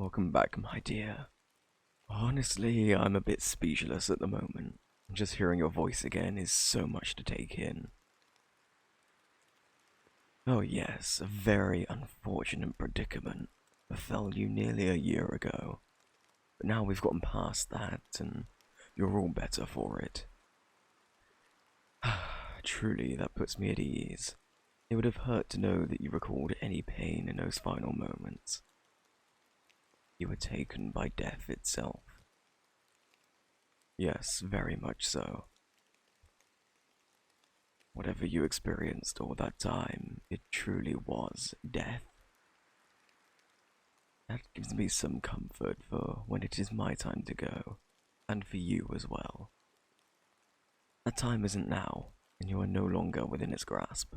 welcome back, my dear. Honestly, I'm a bit speechless at the moment. Just hearing your voice again is so much to take in. Oh yes, a very unfortunate predicament befell you nearly a year ago. But now we've gotten past that, and you're all better for it. Truly, that puts me at ease. It would have hurt to know that you recalled any pain in those final moments. You were taken by death itself. Yes, very much so. Whatever you experienced all that time, it truly was death. That gives me some comfort for when it is my time to go, and for you as well. That time isn't now, and you are no longer within its grasp.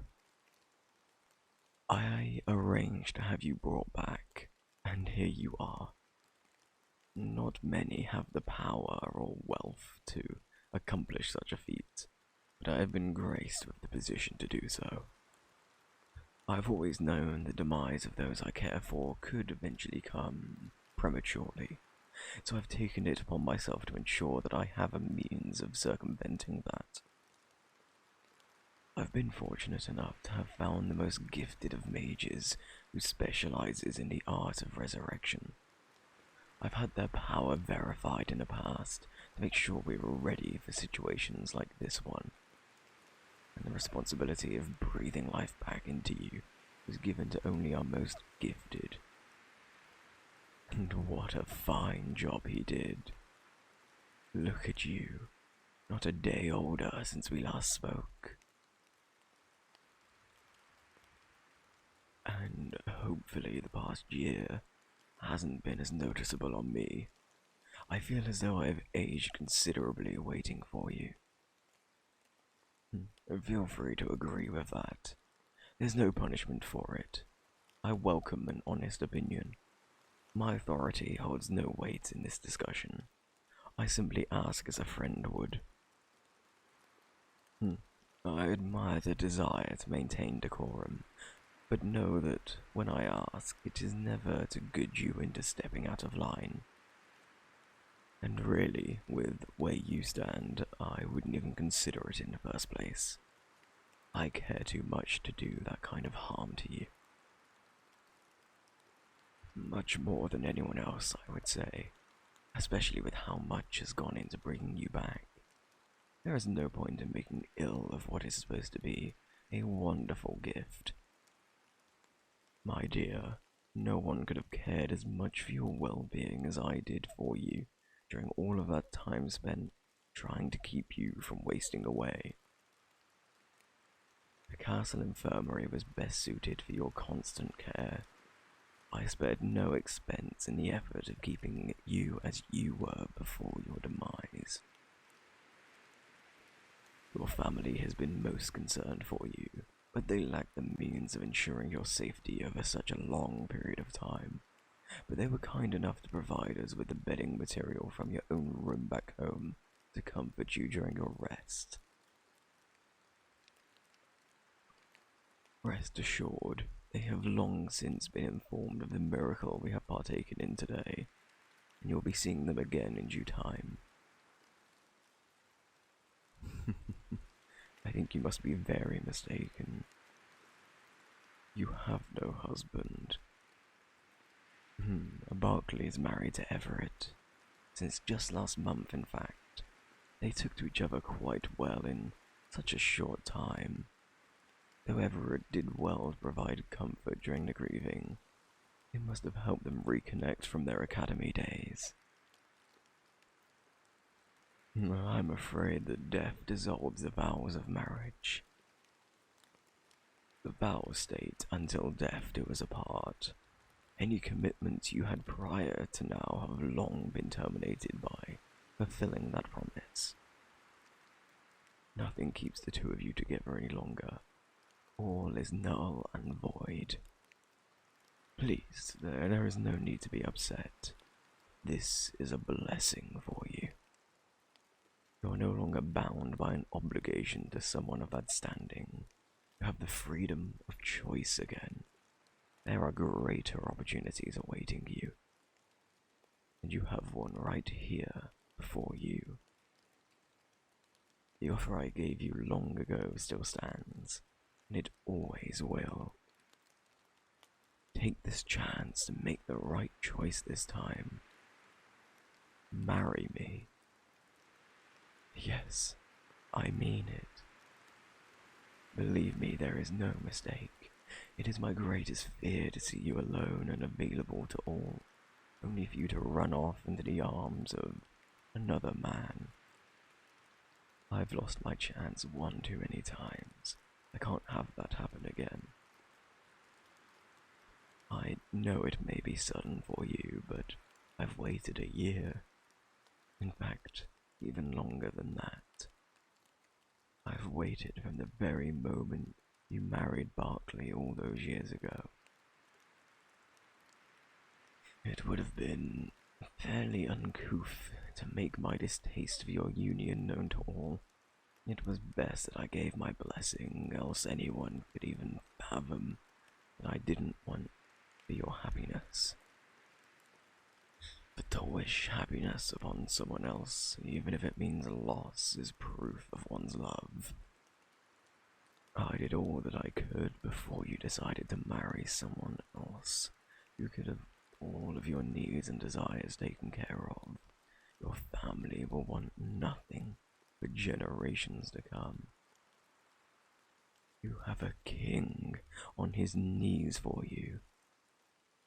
I arranged to have you brought back, and here you are. Not many have the power or wealth to accomplish such a feat, but I have been graced with the position to do so. I've always known the demise of those I care for could eventually come prematurely, so I've taken it upon myself to ensure that I have a means of circumventing that. I've been fortunate enough to have found the most gifted of mages who specializes in the art of resurrection. I've had their power verified in the past to make sure we were ready for situations like this one. And the responsibility of breathing life back into you was given to only our most gifted. And what a fine job he did. Look at you, not a day older since we last spoke. And hopefully the past year hasn't been as noticeable on me. I feel as though I've aged considerably waiting for you. Feel free to agree with that. There's no punishment for it. I welcome an honest opinion. My authority holds no weight in this discussion. I simply ask as a friend would. I admire the desire to maintain decorum, but know that when I ask, it is never to goad you into stepping out of line. And really, with where you stand, I wouldn't even consider it in the first place. I care too much to do that kind of harm to you. Much more than anyone else, I would say, especially with how much has gone into bringing you back. There is no point in making ill of what is supposed to be a wonderful gift. My dear, no one could have cared as much for your well-being as I did for you during all of that time spent trying to keep you from wasting away. The castle infirmary was best suited for your constant care. I spared no expense in the effort of keeping you as you were before your demise. Your family has been most concerned for you, but they lack the means of ensuring your safety over such a long period of time. But they were kind enough to provide us with the bedding material from your own room back home to comfort you during your rest. Rest assured, they have long since been informed of the miracle we have partaken in today, and you'll be seeing them again in due time. I think you must be very mistaken. You have no husband. Barclay is married to Everett. Since just last month, in fact. They took to each other quite well in such a short time. Though Everett did well to provide comfort during the grieving, it must have helped them reconnect from their academy days. I'm afraid that death dissolves the vows of marriage. The vows state until death do us apart. Any commitments you had prior to now have long been terminated by fulfilling that promise. Nothing keeps the two of you together any longer. All is null and void. Please, there is no need to be upset. This is a blessing for you. You are no longer bound by an obligation to someone of that standing. You have the freedom of choice again. There are greater opportunities awaiting you. and you have one right here before you. The offer I gave you long ago still stands, and it always will. Take this chance to make the right choice this time. Marry me. Yes, I mean it. Believe me, there is no mistake. It is my greatest fear to see you alone and available to all, only for you to run off into the arms of another man. I've lost my chance one too many times. I can't have that happen again. I know it may be sudden for you, but I've waited a year. In fact, even longer than that. I've waited from the very moment you married Barclay all those years ago. It would have been fairly uncouth to make my distaste for your union known to all. It was best that I gave my blessing, else anyone could even fathom that I didn't want for your happiness. But to wish happiness upon someone else, even if it means loss, is proof of one's love. I did all that I could before you decided to marry someone else. You could have all of your needs and desires taken care of. Your family will want nothing for generations to come. You have a king on his knees for you.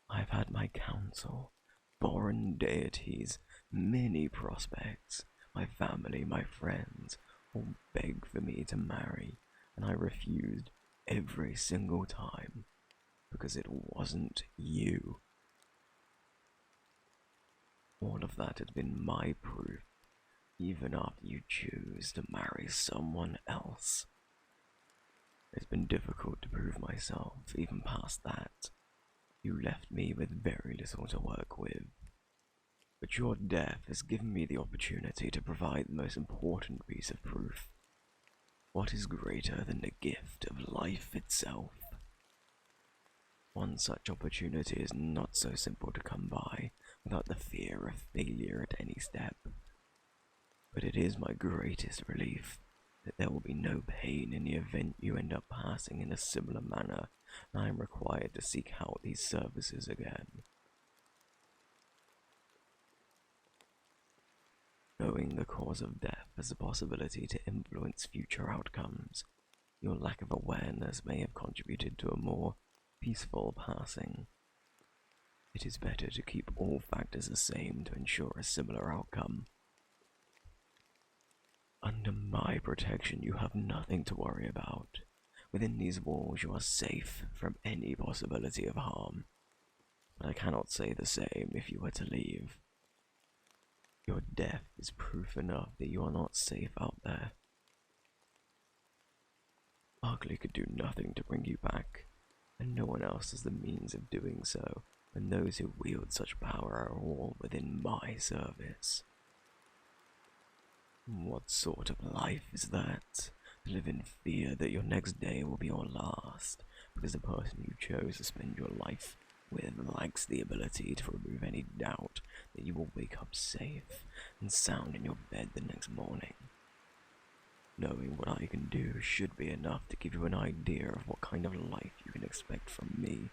I've had my counsel, foreign deities, many prospects, my family, my friends, all begged for me to marry, and I refused every single time, because it wasn't you. All of that has been my proof, even after you choose to marry someone else. It's been difficult to prove myself, even past that. You left me with very little to work with. But your death has given me the opportunity to provide the most important piece of proof. What is greater than the gift of life itself? One such opportunity is not so simple to come by without the fear of failure at any step. But it is my greatest relief that there will be no pain in the event you end up passing in a similar manner, and I am required to seek out these services again. Knowing the cause of death has the possibility to influence future outcomes, your lack of awareness may have contributed to a more peaceful passing. It is better to keep all factors the same to ensure a similar outcome. Under my protection, you have nothing to worry about. Within these walls, you are safe from any possibility of harm. But I cannot say the same if you were to leave. Your death is proof enough that you are not safe out there. Barclay could do nothing to bring you back, and no one else has the means of doing so, and those who wield such power are all within my service. What sort of life is that? To live in fear that your next day will be your last, because the person you chose to spend your life with lacks the ability to remove any doubt that you will wake up safe and sound in your bed the next morning. Knowing what I can do should be enough to give you an idea of what kind of life you can expect from me.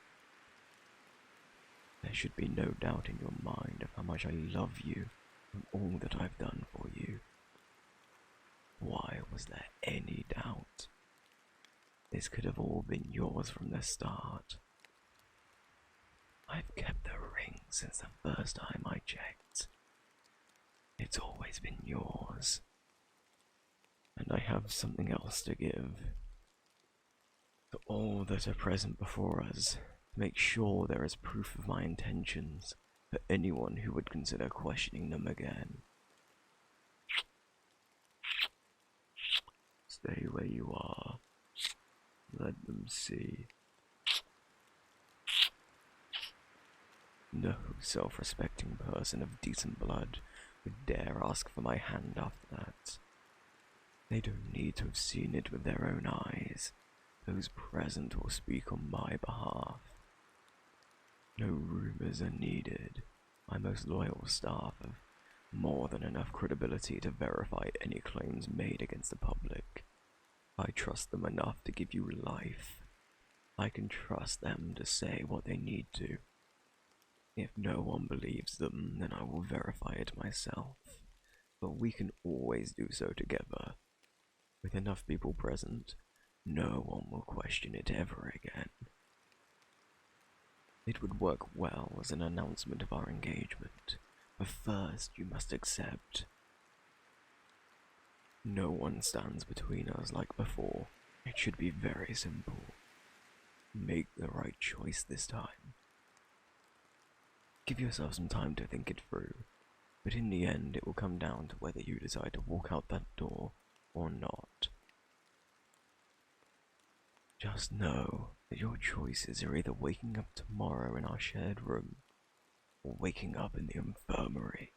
There should be no doubt in your mind of how much I love you and all that I've done for you. Why was there any doubt? This could have all been yours from the start. I've kept the ring since the first time I checked. It's always been yours. And I have something else to give. To all that are present before us, to make sure there is proof of my intentions for anyone who would consider questioning them again. Stay where you are. Let them see. No self-respecting person of decent blood would dare ask for my hand after that. They don't need to have seen it with their own eyes. Those present will speak on my behalf. No rumors are needed, My most loyal staff have more than enough credibility to verify any claims made against the public. I trust them enough to give you life. I can trust them to say what they need to. If no one believes them, then I will verify it myself. But we can always do so together. With enough people present, no one will question it ever again. It would work well as an announcement of our engagement, but first you must accept. No one stands between us like before. It should be very simple. Make the right choice this time. Give yourself some time to think it through, but in the end it will come down to whether you decide to walk out that door or not. Just know that your choices are either waking up tomorrow in our shared room or waking up in the infirmary.